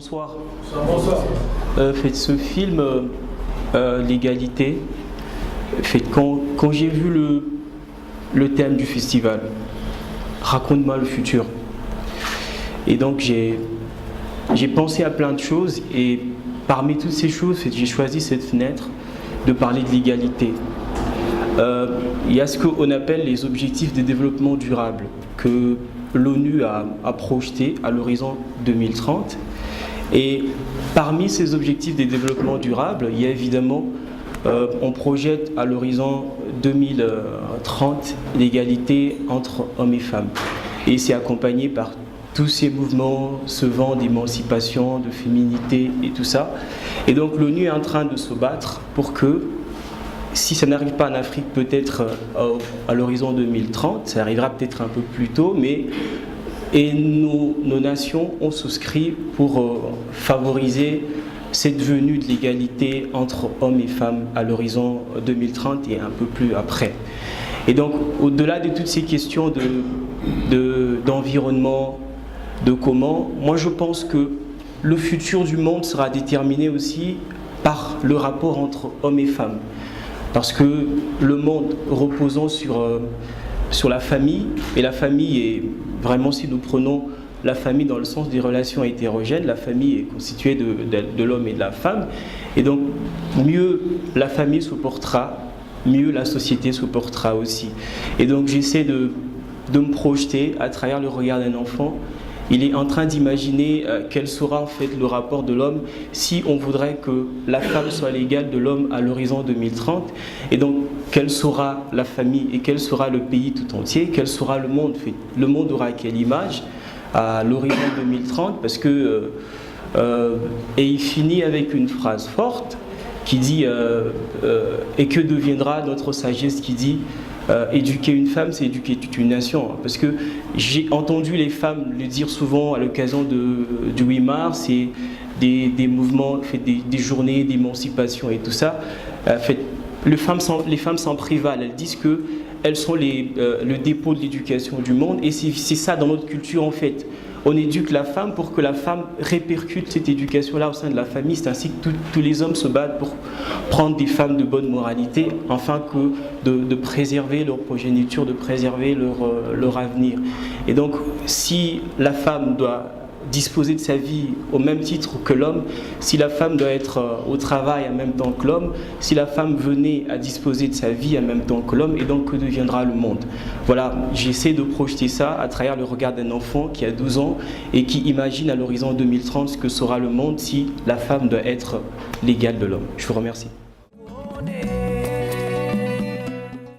Bonsoir. Bonsoir. Ce film, l'égalité, quand j'ai vu le thème du festival, raconte-moi le futur. Et donc j'ai pensé à plein de choses et parmi toutes ces choses, j'ai choisi cette fenêtre de parler de l'égalité. Il y a ce qu'on appelle les objectifs de développement durable que l'ONU a projeté à l'horizon 2030. Et parmi ces objectifs de développement durable, il y a évidemment, on projette à l'horizon 2030 l'égalité entre hommes et femmes. Et c'est accompagné par tous ces mouvements, ce vent d'émancipation, de féminité et tout ça. Et donc l'ONU est en train de se battre pour que, si ça n'arrive pas en Afrique peut-être à l'horizon 2030, ça arrivera peut-être un peu plus tôt, mais nos nations ont souscrit pour favoriser cette venue de l'égalité entre hommes et femmes à l'horizon 2030 et un peu plus après. Et donc, au-delà de toutes ces questions d'environnement, de comment, moi je pense que le futur du monde sera déterminé aussi par le rapport entre hommes et femmes. Parce que le monde reposant sur la famille, et la famille est vraiment, si nous prenons la famille dans le sens des relations hétérogènes, la famille est constituée de l'homme et de la femme, et donc mieux la famille se portera, mieux la société se portera aussi. Et donc j'essaie de me projeter à travers le regard d'un enfant. Il est en train d'imaginer quel sera en fait le rapport de l'homme si on voudrait que la femme soit l'égale de l'homme à l'horizon 2030. Et donc, quelle sera la famille et quel sera le pays tout entier, quel sera le monde fait. Le monde aura quelle image à l'horizon 2030 parce que, et il finit avec une phrase forte qui dit et que deviendra notre sagesse qui dit éduquer une femme, c'est éduquer toute une nation. Parce que j'ai entendu les femmes le dire souvent à l'occasion du 8 mars et des mouvements, des journées d'émancipation et tout ça. Les femmes s'en prévalent. Elles disent qu'elles sont le dépôt de l'éducation du monde. Et c'est ça dans notre culture en fait. On éduque la femme pour que la femme répercute cette éducation-là au sein de la famille. C'est ainsi que tous les hommes se battent pour prendre des femmes de bonne moralité, afin de préserver leur progéniture, de préserver leur avenir. Et donc, si la femme doit disposer de sa vie au même titre que l'homme, si la femme doit être au travail en même temps que l'homme, si la femme venait à disposer de sa vie en même temps que l'homme, et donc que deviendra le monde? Voilà, j'essaie de projeter ça à travers le regard d'un enfant qui a 12 ans et qui imagine à l'horizon 2030 ce que sera le monde si la femme doit être l'égale de l'homme. Je vous remercie.